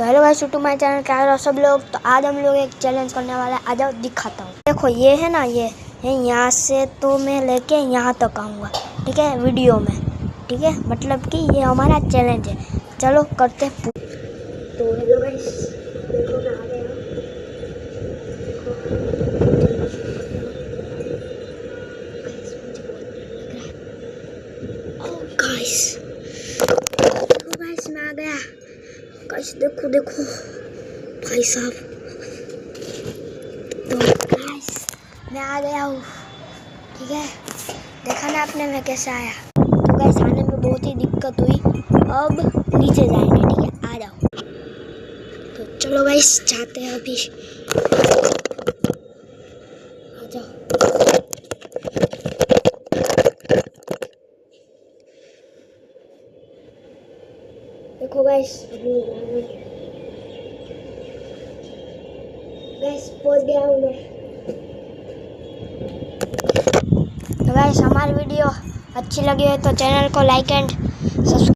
तो hello guys, to my channel, क्या करो सब लोग। तो आज हम लोग एक चैलेंज करने वाले हैं। आ जाओ दिखाता हूँ। देखो ये है ना, ये है यहाँ से तो मैं लेके यहाँ तक आऊँगा, ठीक है, वीडियो में, ठीक है। मतलब कि ये हमारा चैलेंज है। चलो करते हैं। तो हेलो गाइस, देखो मैं आ गया हूँ। गाइस देखो गाइस, मैं आ गया। गाइस देखो देखो भाई साहब। तो गाइस मैं आ गया हूँ, ठीक है। देखा ना आपने मैं कैसे आया। तो गाइस आने में बहुत ही दिक्कत हुई। अब नीचे जाएंगे, ठीक है, आ जाओ। तो चलो गाइस जाते हैं अभी। आ जाओ। देखो गाइस पहुंच गया हूँ मैं। तो गाइस हमारी वीडियो अच्छी लगी है तो चैनल को लाइक एंड सब्सक्राइब